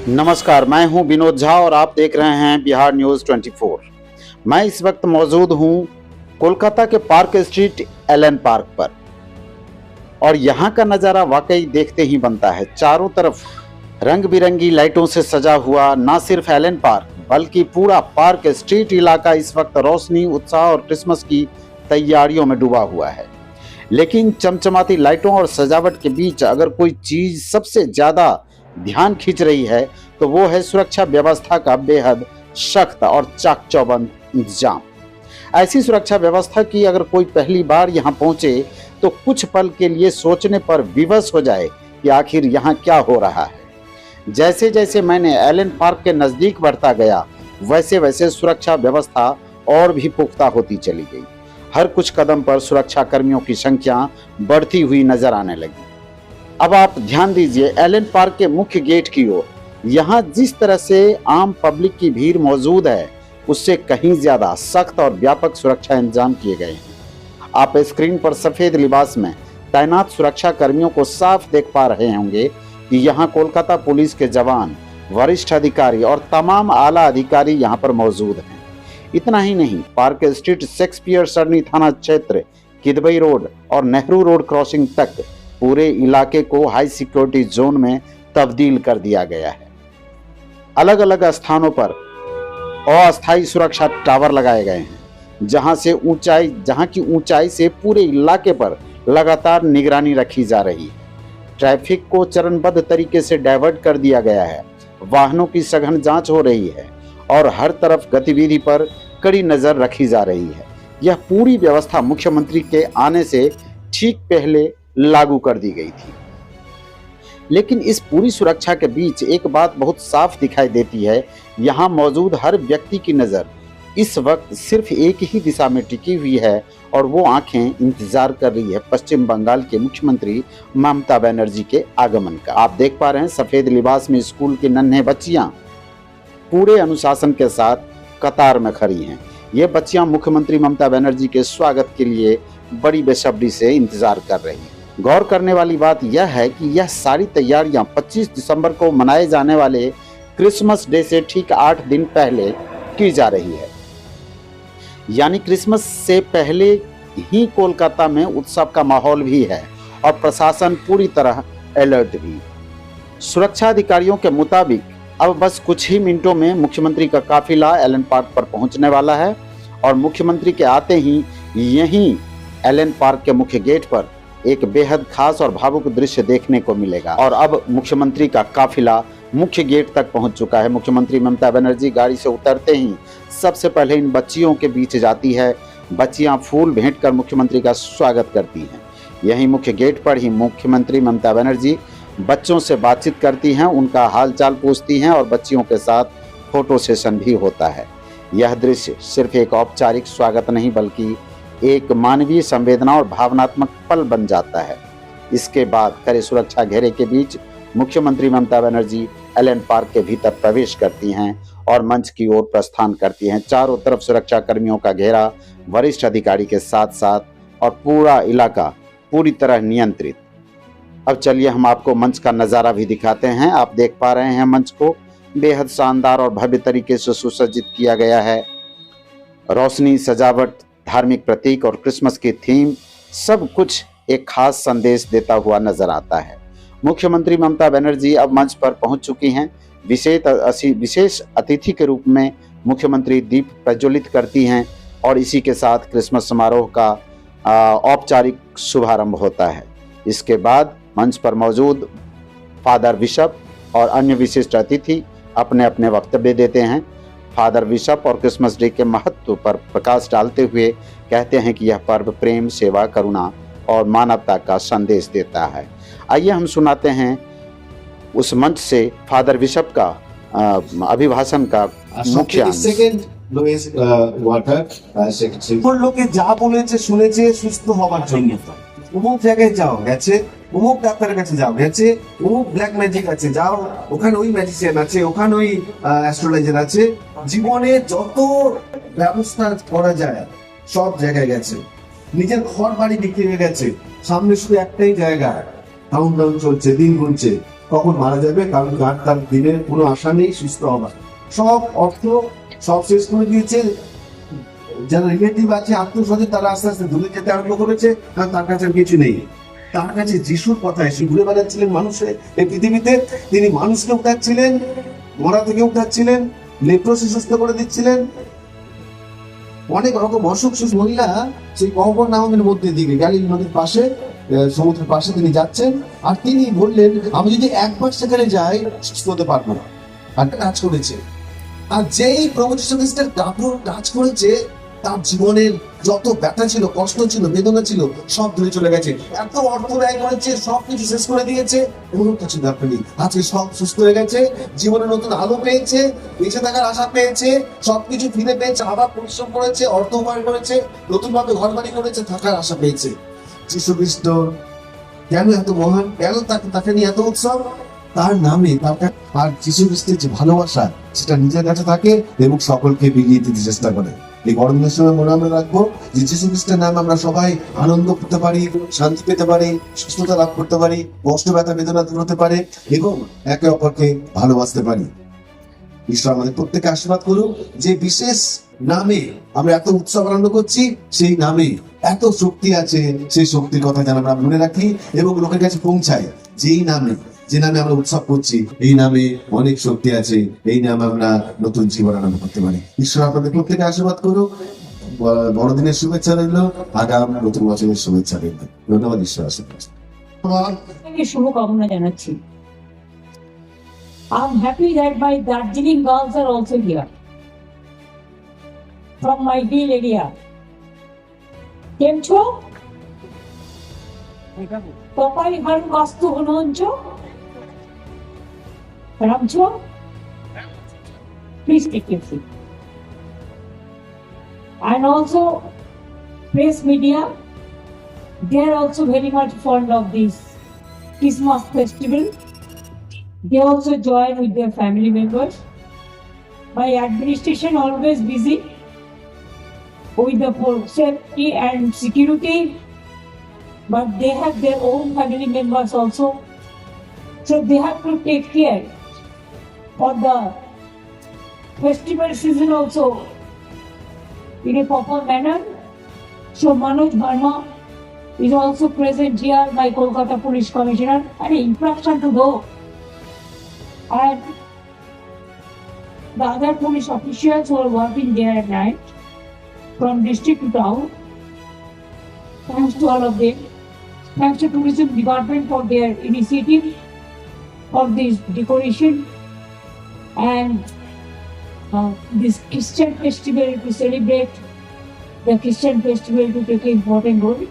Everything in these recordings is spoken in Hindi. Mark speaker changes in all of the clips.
Speaker 1: नमस्कार, मैं हूं विनोद झा और आप देख रहे हैं बिहार न्यूज 24। मैं इस वक्त मौजूद हूं कोलकाता के पार्क स्ट्रीट एलन पार्क पर और यहां का नज़ारा वाकई देखते ही बनता है। चारों तरफ रंग बिरंगी लाइटों से सजा हुआ न सिर्फ एलन पार्क बल्कि पूरा पार्क स्ट्रीट इलाका इस वक्त रोशनी, उत्साह और क्रिसमस की तैयारियों में डूबा हुआ है। लेकिन चमचमाती लाइटों और सजावट के बीच अगर कोई चीज सबसे ज्यादा ध्यान खींच रही है तो वो है सुरक्षा व्यवस्था का बेहद सख्त और चाक-चौबंद इंतजाम। ऐसी सुरक्षा व्यवस्था की अगर कोई पहली बार यहाँ पहुंचे तो कुछ पल के लिए सोचने पर विवश हो जाए कि आखिर यहाँ क्या हो रहा है। जैसे जैसे मैंने एलन पार्क के नजदीक बढ़ता गया वैसे वैसे सुरक्षा व्यवस्था और भी पुख्ता होती चली गई। हर कुछ कदम पर सुरक्षा कर्मियों की संख्या बढ़ती हुई नजर आने लगी। अब आप ध्यान दीजिए एलन पार्क के मुख्य गेट की ओर। यहाँ जिस तरह से आम पब्लिक की भीड़ मौजूद है उससे कहीं ज्यादा सख्त और व्यापक सुरक्षा इंतजाम किए गए हैं। आप स्क्रीन पर सफेद लिबास में तैनात सुरक्षा कर्मियों को साफ देख पा रहे होंगे कि यहाँ कोलकाता पुलिस के जवान, वरिष्ठ अधिकारी और तमाम आला अधिकारी यहाँ पर मौजूद हैं। इतना ही नहीं, पार्क स्ट्रीट, शेक्सपियर सरनी थाना क्षेत्र, किदवई रोड और नेहरू रोड क्रॉसिंग तक पूरे इलाके को हाई सिक्योरिटी जोन में तब्दील कर दिया गया है। अलग अलग स्थानों पर अस्थायी सुरक्षा टावर लगाए गए हैं जहां की ऊंचाई से पूरे इलाके पर लगातार निगरानी रखी जा रही है। ट्रैफिक को चरणबद्ध तरीके से डाइवर्ट कर दिया गया है। वाहनों की सघन जांच हो रही है और हर तरफ गतिविधि पर कड़ी नजर रखी जा रही है। यह पूरी व्यवस्था मुख्यमंत्री के आने से ठीक पहले लागू कर दी गई थी। लेकिन इस पूरी सुरक्षा के बीच एक बात बहुत साफ दिखाई देती है। यहाँ मौजूद हर व्यक्ति की नजर इस वक्त सिर्फ एक ही दिशा में टिकी हुई है और वो आंखें इंतजार कर रही है पश्चिम बंगाल के मुख्यमंत्री ममता बनर्जी के आगमन का। आप देख पा रहे हैं सफेद लिबास में स्कूल की नन्हे बच्चियां पूरे अनुशासन के साथ कतार में खड़ी हैं। ये बच्चियां मुख्यमंत्री ममता बनर्जी के स्वागत के लिए बड़ी बेसब्री से इंतजार कर रही हैं। गौर करने वाली बात यह है कि यह सारी तैयारियां 25 दिसंबर को मनाए जाने वाले क्रिसमस डे से ठीक 8 दिन पहले की जा रही है। यानी क्रिसमस से पहले ही कोलकाता में उत्सव का माहौल भी है और प्रशासन पूरी तरह अलर्ट भी। सुरक्षा अधिकारियों के मुताबिक अब बस कुछ ही मिनटों में मुख्यमंत्री का काफिला एलन पार्क पर पहुंचने वाला है और मुख्यमंत्री के आते ही यहीं एलन पार्क के मुख्य गेट पर एक बेहद खास और भावुक दृश्य देखने को मिलेगा। और अब मुख्यमंत्री का काफिला मुख्य गेट तक पहुंच चुका है। मुख्यमंत्री ममता बनर्जी गाड़ी से उतरते ही सबसे पहले इन बच्चियों के बीच जाती है। बच्चियां फूल भेंट कर मुख्यमंत्री का स्वागत करती हैं। यहीं मुख्य गेट पर ही मुख्यमंत्री ममता बनर्जी बच्चों से बातचीत करती हैं, उनका हालचाल पूछती हैं और बच्चियों के साथ फोटो सेशन भी होता है। यह दृश्य सिर्फ एक औपचारिक स्वागत नहीं बल्कि एक मानवीय संवेदना और भावनात्मक पल बन जाता है। इसके बाद कड़े सुरक्षा घेरे के बीच मुख्यमंत्री ममता बनर्जी एलन पार्क के भीतर प्रवेश करती हैं और मंच की ओर प्रस्थान करती हैं। चारों तरफ सुरक्षा कर्मियों का घेरा, वरिष्ठ अधिकारी के साथ साथ और पूरा इलाका पूरी तरह नियंत्रित। अब चलिए हम आपको मंच का नज़ारा भी दिखाते हैं। आप देख पा रहे हैं मंच को बेहद शानदार और भव्य तरीके से सुसज्जित किया गया है। रोशनी, सजावट, धार्मिक प्रतीक और क्रिसमस की थीम, सब कुछ एक खास संदेश देता हुआ नजर आता है। मुख्यमंत्री ममता बनर्जी अब मंच पर पहुंच चुकी हैं। विशेष अतिथि के रूप में मुख्यमंत्री दीप प्रज्वलित करती हैं और इसी के साथ क्रिसमस समारोह का औपचारिक शुभारंभ होता है। इसके बाद मंच पर मौजूद फादर बिशप और अन्य विशिष्ट अतिथि अपने अपने वक्तव्य देते हैं। फादर बिशप और क्रिसमस डे के महत्व पर प्रकाश डालते हुए कहते हैं कि यह पर्व प्रेम, सेवा, करुणा और मानवता का संदेश देता है। आइए हम सुनाते हैं उस मंच से फादर बिशप का अभिभाषण का मुख्य अंश।
Speaker 2: লোকে যা বলেছে শুনেছে সুস্থ হবার জন্য অমুক জায়গায় যাও গেছে, অমুক ডাক্তারের কাছে যাও গেছে, অমুক ব্ল্যাক ম্যাজিক আছে যাও, ওখানে ওই ম্যাজিশিয়ান আছে, ওখানে ওই অ্যাস্ট্রোলজার আছে। জীবনে যত ব্যবস্থা করা যায় সব জায়গায় গেছে। নিজের ঘর বাড়ি বিক্রি হয়ে গেছে, সামনে শুধু একটাই জায়গা কাউন্টডাউন চলছে, দিন গুনছে কখন মারা যাবে, কারণ তার দিনের কোনো আশা নেই সুস্থ হবার। সব অর্থ সব শেষ করে দিয়েছে। যারা রিলেটিভ আছে, আত্মস্বজন, তারা আস্তে আস্তে দূরে যেতে আরম্ভ করেছে, কারণ তার কাছে আর কিছু নেই। তার কাছে যিশুর কথা এসে ঘুরে বেড়াচ্ছিলেন মানুষের এই পৃথিবীতে। তিনি মানুষকে উঠাচ্ছিলেন, মরা থেকে উঠাচ্ছিলেন, লেপ্রোসি সুস্থ করে দিচ্ছিলেন, অনেক রকম অসুখ সুস্থ। মহিলা সেই কবর নামের মধ্যে দিকে গ্যালিলি নদীর পাশে, সমুদ্রের পাশে তিনি যাচ্ছেন, আর তিনি বললেন আমি যদি একবার সেখানে যাই সুস্থ হতে পারবো না। আর কাজ করেছে, আর যেই প্রভু যীশু খ্রিস্টের কাপড় টাচ করেছে, তার জীবনের যত ব্যথা ছিল, কষ্ট ছিল, বেদনা ছিল, সব দূরে চলে গেছে। এত অর্থ ব্যয় করেছে, সবকিছু শেষ করে দিয়েছে, এবং কিছু দরকার নেই। আজকে সব সুস্থ হয়ে গেছে, জীবনে নতুন আলো পেয়েছে, বেঁচে থাকার আশা পেয়েছে, সবকিছু ফিরে পেয়েছে, আবার পরিশ্রম করেছে, অর্থ উপার্জন করেছে, নতুন ভাবে ঘর বাড়ি করেছে, থাকার আশা পেয়েছে। যীশু খ্রিস্ট কেন এত মহান, কেন তাকে নিয়ে এত উৎসব? তার নামে, আর যীশু খ্রিস্টের যে ভালোবাসা, সেটা নিজের কাছে থাকে এবং সকলকে বিলিয়ে দিতে চেষ্টা করে। এই গরম দিনের সময় মনে আমরা রাখবো যে যীশু খ্রিস্টের নামে আমরা সবাই আনন্দ পেতে পারি, শান্তি পেতে পারি, সুস্থতা লাভ করতে পারি, কষ্ট ব্যথা বেদনা দূর হতে পারে এবং একে অপরকে ভালোবাসতে পারি। ঈশ্বর আমাদের প্রত্যেককে আশীর্বাদ করুন যে বিশেষ নামে আমরা এত উৎসব আনন্দ করছি, সেই নামে এত শক্তি আছে, সেই শক্তির কথা যেন আমরা মনে রাখি এবং লোকের কাছে পৌঁছাই। যেই নামে, যে নামে আমরা উৎসব করছি, এই নামে অনেক শক্তি আছে, এই নামে আমরা নতুন জীবন আরম্ভ করতে পারি। ঈশ্বর আপনাদের প্রত্যেকে আশীর্বাদ করুক। বড়দিনের শুভেচ্ছা রইল, আগাম নতুন বছরের শুভেচ্ছা রইল। ধন্যবাদ। ঈশ্বর আশীর্বাদ।
Speaker 3: শুভকামনা জানাচ্ছি। I'm happy that my Darjeeling girls are also here from my deal area. કેમ છો? પપ્પાઈ ઘર વાસ્તુ હનુમાન છો? રામ છો? Please take your seat. And also press media, they are also very much fond of this Christmas festival. They also join with their family members. My administration always busy with the safety and security, but they have their own family members also. So they have to take care for the festival season also in a proper manner. So Manoj Verma is also present here, my Kolkata Police Commissioner, and instruction to go. And the other police officials who are working there at night from district to town. Thanks to all of them. Thanks to tourism department for their initiative for this decoration and this Christian festival to celebrate the Christian festival to take an important role.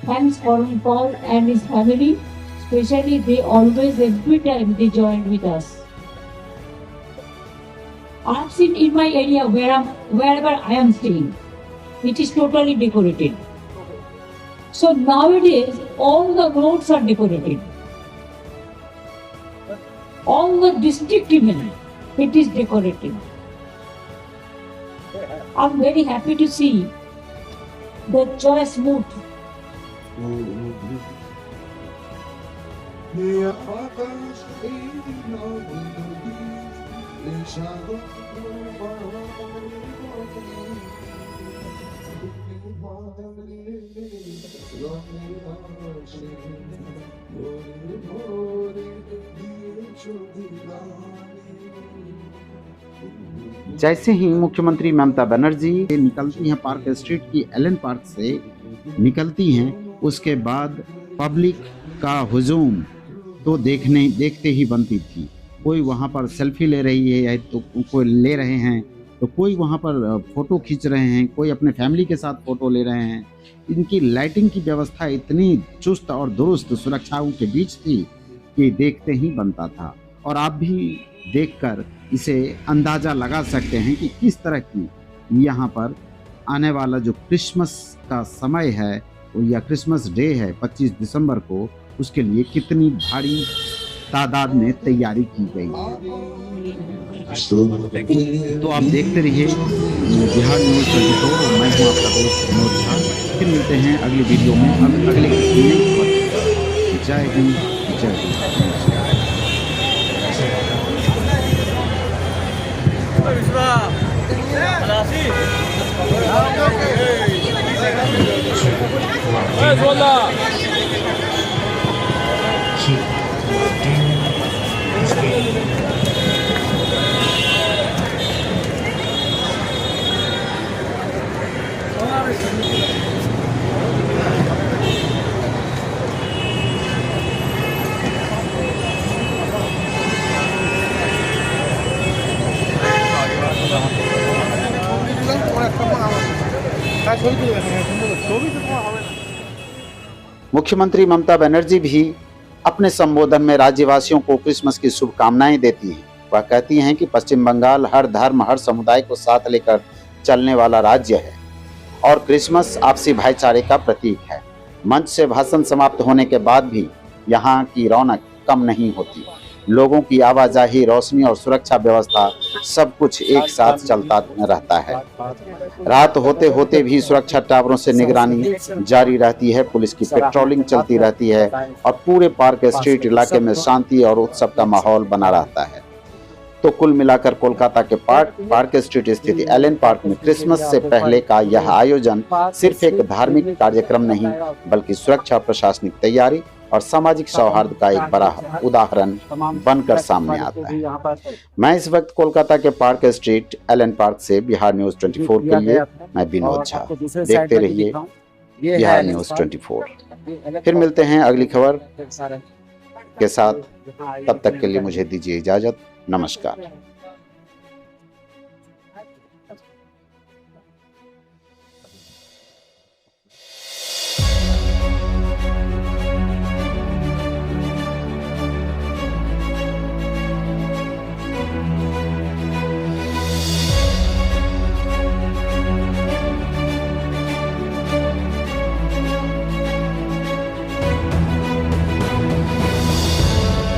Speaker 3: Thanks Varun Paul and his family. Especially they always, every time they join with us. I've seen in my area wherever I am staying, it is totally decorated. So nowadays, all the roads are decorated. All the district even, it is decorated. I'm very happy to see the choice mood.
Speaker 1: जैसे ही मुख्यमंत्री ममता बनर्जी निकलती हैं पार्क स्ट्रीट की एलन पार्क से निकलती हैं, उसके बाद पब्लिक का हुजूम तो देखते ही बनती थी। कोई वहाँ पर सेल्फी ले रही है या तो कोई ले रहे हैं, तो कोई वहाँ पर फ़ोटो खींच रहे हैं, कोई अपने फैमिली के साथ फ़ोटो ले रहे हैं। इनकी लाइटिंग की व्यवस्था इतनी चुस्त और दुरुस्त सुरक्षाओं के बीच थी कि देखते ही बनता था। और आप भी देखकर इसे अंदाज़ा लगा सकते हैं कि किस तरह की यहाँ पर आने वाला जो क्रिसमस का समय है या क्रिसमस डे है 25 दिसंबर को, उसके लिए कितनी भारी तादाद में तैयारी की गई है। तो आप देखते रहिए बिहार न्यूज़ 24 और मैं हूँ आपका दोस्त विनोद झा। फिर मिलते हैं अगली वीडियो में अगले किसी नई खबर के साथ। जय हिंद। मुख्यमंत्री ममता बनर्जी भी अपने संबोधन में राज्यवासियों को क्रिसमस की शुभकामनाएं देती हैं। वह कहती हैं कि पश्चिम बंगाल हर धर्म हर समुदाय को साथ लेकर चलने वाला राज्य है और क्रिसमस आपसी भाईचारे का प्रतीक है। मंच से भाषण समाप्त होने के बाद भी यहाँ की रौनक कम नहीं होती। लोगों की आवाजाही, रोशनी और सुरक्षा व्यवस्था सब कुछ एक साथ चलता रहता है। रात होते होते भी सुरक्षा टावरों से निगरानी जारी रहती है, पुलिस की पेट्रोलिंग चलती रहती है और पूरे पार्क स्ट्रीट इलाके में शांति और उत्सव का माहौल बना रहता है। तो कुल मिलाकर कोलकाता के पार्क स्ट्रीट स्थित एलन पार्क में क्रिसमस से पहले का यह आयोजन सिर्फ एक धार्मिक कार्यक्रम नहीं बल्कि सुरक्षा, प्रशासनिक तैयारी और सामाजिक सौहार्द का एक बड़ा उदाहरण बनकर सामने आता है। मैं इस वक्त कोलकाता के पार्क स्ट्रीट एलन पार्क से बिहार न्यूज 24 के लिए मैं विनोद झा। देखते रहिए बिहार न्यूज 24। फिर मिलते हैं अगली खबर के साथ, तब तक के लिए मुझे दीजिए इजाजत। नमस्कार।